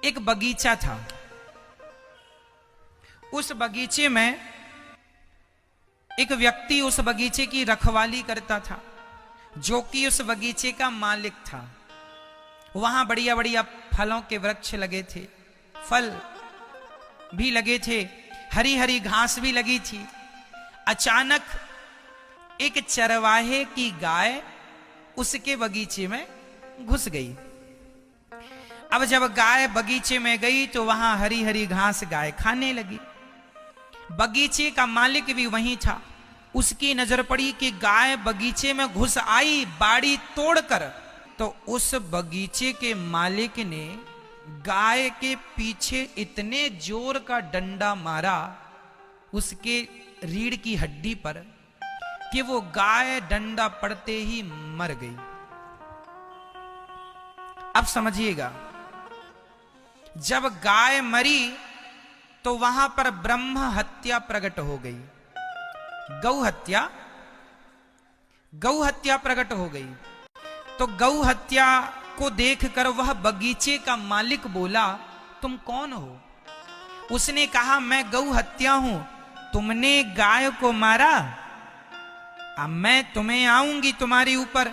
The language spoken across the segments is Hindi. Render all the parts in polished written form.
एक बगीचा था। उस बगीचे में एक व्यक्ति उस बगीचे की रखवाली करता था, जो कि उस बगीचे का मालिक था। वहां बढ़िया बढ़िया फलों के वृक्ष लगे थे, फल भी लगे थे, हरी हरी घास भी लगी थी। अचानक एक चरवाहे की गाय उसके बगीचे में घुस गई। अब जब गाय बगीचे में गई तो वहां हरी हरी घास गाय खाने लगी। बगीचे का मालिक भी वहीं था। उसकी नजर पड़ी कि गाय बगीचे में घुस आई बाड़ी तोड़कर, तो उस बगीचे के मालिक ने गाय के पीछे इतने जोर का डंडा मारा उसके रीढ़ की हड्डी पर कि वो गाय डंडा पड़ते ही मर गई। अब समझिएगा, जब गाय मरी तो वहां पर ब्रह्म हत्या प्रकट हो गई, गौ हत्या प्रकट हो गई। तो गौ हत्या को देखकर वह बगीचे का मालिक बोला, तुम कौन हो? उसने कहा, मैं गौ हत्या हूं, तुमने गाय को मारा, अब मैं तुम्हें आऊंगी तुम्हारे ऊपर।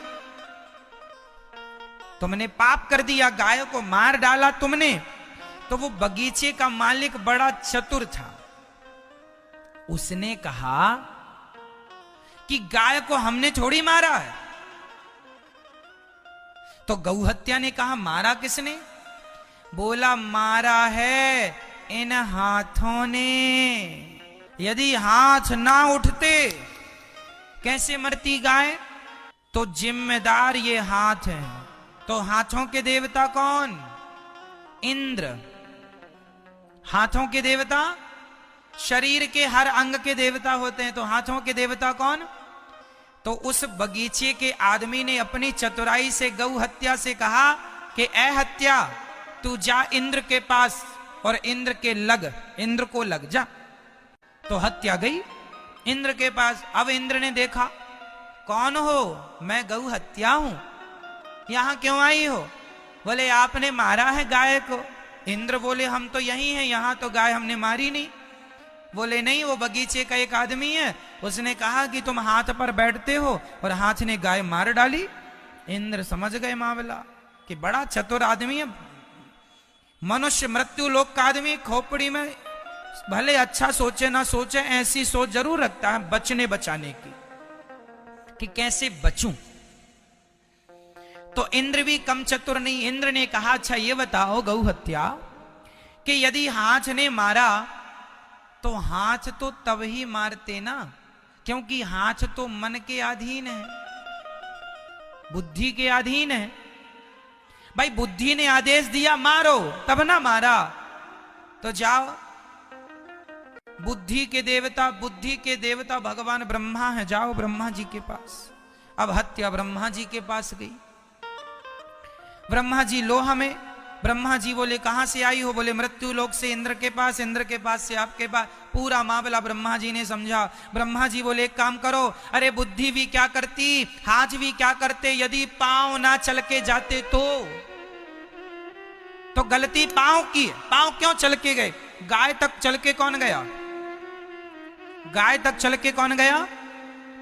तुमने पाप कर दिया, गाय को मार डाला तुमने। तो वो बगीचे का मालिक बड़ा चतुर था। उसने कहा कि गाय को हमने थोड़ी मारा है। तो गौ हत्या ने कहा, मारा किसने? बोला, मारा है इन हाथों ने। यदि हाथ ना उठते कैसे मरती गाय? तो जिम्मेदार ये हाथ हैं। तो हाथों के देवता कौन? इंद्र। हाथों के देवता शरीर के हर अंग के देवता होते हैं, तो हाथों के देवता कौन? तो उस बगीचे के आदमी ने अपनी चतुराई से गौ हत्या से कहा कि ए हत्या, तू जा इंद्र के पास और इंद्र को लग जा। तो हत्या गई इंद्र के पास। अब इंद्र ने देखा, कौन हो? मैं गौ हत्या हूं, यहां क्यों आई हो? बोले, आपने मारा है गाय को। इंद्र बोले, हम तो यही हैं, यहां तो गाय हमने मारी नहीं। बोले, नहीं, वो बगीचे का एक आदमी है, उसने कहा कि तुम हाथ पर बैठते हो, और हाथ ने गाय मार डाली। इंद्र समझ गए मामला कि बड़ा चतुर आदमी है। मनुष्य मृत्यु लोक का आदमी खोपड़ी में भले अच्छा सोचे ना सोचे, ऐसी सोच जरूर रखता है बचने बचाने की, कि कैसे बचूं। तो इंद्र भी कम चतुर नहीं। इंद्र ने कहा, अच्छा ये बताओ गौ हत्या, कि यदि हाथ ने मारा तो हाथ तो तब ही मारते ना, क्योंकि हाथ तो मन के अधीन है, बुद्धि के अधीन है। भाई बुद्धि ने आदेश दिया मारो, तब ना मारा। तो जाओ, बुद्धि के देवता भगवान ब्रह्मा है, जाओ ब्रह्मा जी के पास। अब हत्या ब्रह्मा जी के पास गई। ब्रह्मा जी, लो हमें। ब्रह्मा जी बोले, कहां से आई हो? बोले, मृत्यु लोक से, इंद्र के पास, इंद्र के पास से आपके पास। पूरा मामला ब्रह्मा जी ने समझा। ब्रह्मा जी बोले, एक काम करो, अरे बुद्धि भी क्या करती, हाथ भी क्या करते, यदि पांव ना चल के जाते तो गलती पांव की। पांव क्यों चल के गए? गाय तक चल के कौन गया? गाय तक चल के कौन गया?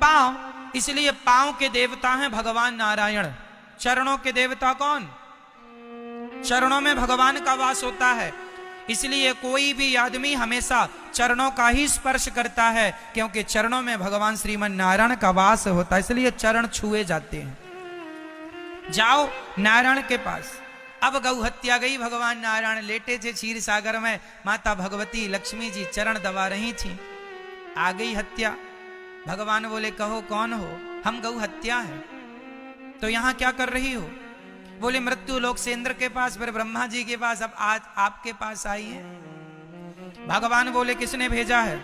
पांव। इसलिए पांव के देवता हैं भगवान नारायण। चरणों के देवता कौन? चरणों में भगवान का वास होता है। इसलिए कोई भी आदमी हमेशा चरणों का ही स्पर्श करता है, क्योंकि चरणों में भगवान श्रीमन नारायण का वास होता है, इसलिए चरण छुए जाते हैं। जाओ नारायण के पास। अब गौ हत्या गई। भगवान नारायण लेटे थे क्षीर सागर में, माता भगवती लक्ष्मी जी चरण दबा रही थी। आ गई हत्या। भगवान बोले, कहो कौन हो? हम गौ हत्या है। तो यहां क्या कर रही हो? बोले, मृत्यु लोक से इंद्र के पास, फिर ब्रह्मा जी के पास, अब आज आपके पास आई है। भगवान बोले, किसने भेजा है?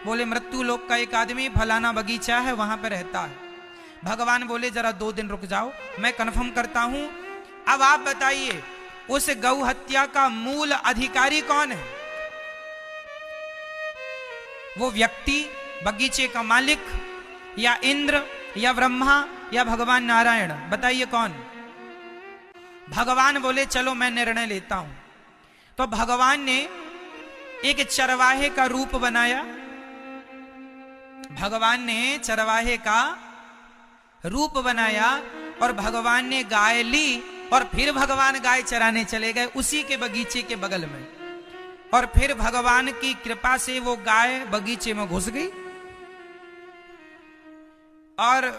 बोले, मृत्यु लोक का एक आदमी फलाना बगीचा है, वहां पर रहता है। भगवान बोले, जरा 2 दिन रुक जाओ, मैं कंफर्म करता हूं। अब आप बताइए, उस गौ हत्या का मूल अधिकारी कौन है? वो व्यक्ति, बगीचे का मालिक, या इंद्र, या ब्रह्मा, या भगवान नारायण? बताइए कौन? भगवान बोले, चलो मैं निर्णय लेता हूं। तो भगवान ने एक चरवाहे का रूप बनाया, भगवान ने चरवाहे का रूप बनाया और भगवान ने गाय ली और फिर भगवान गाय चराने चले गए उसी के बगीचे के बगल में। और फिर भगवान की कृपा से वो गाय बगीचे में घुस गई और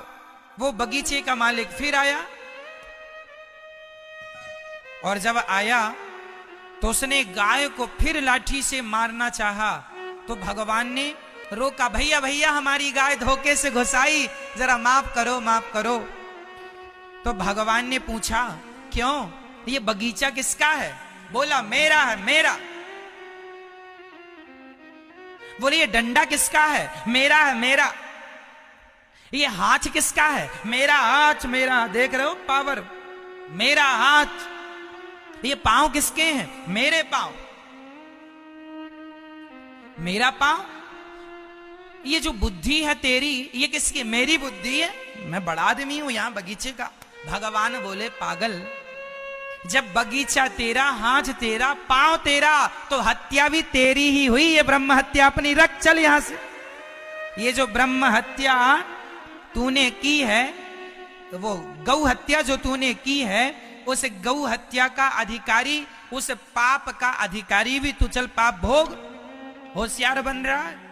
वो बगीचे का मालिक फिर आया। और जब आया तो उसने गाय को फिर लाठी से मारना चाहा, तो भगवान ने रोका, भैया भैया हमारी गाय धोखे से घुसाई, जरा माफ करो माफ करो। तो भगवान ने पूछा, क्यों, ये बगीचा किसका है? बोला मेरा है, मेरा। बोले ये डंडा किसका है? मेरा है, मेरा। ये हाथ किसका है? मेरा हाथ, मेरा। देख रहे हो पावर, मेरा हाथ। ये पांव किसके हैं? मेरे पांव, मेरा पांव। ये जो बुद्धि है तेरी, ये किसकी? मेरी बुद्धि है, मैं बड़ा आदमी हूं यहां बगीचे का। भगवान बोले, पागल, जब बगीचा तेरा, हाथ तेरा, पांव तेरा, तो हत्या भी तेरी ही हुई। ये ब्रह्म हत्या अपनी रख, चल यहां से। ये जो ब्रह्म हत्या तूने की है, तो वो गौ हत्या जो तूने की है, उस गौ हत्या का अधिकारी, उस पाप का अधिकारी भी तू, चल पाप भोग। होशियार बन रहा है।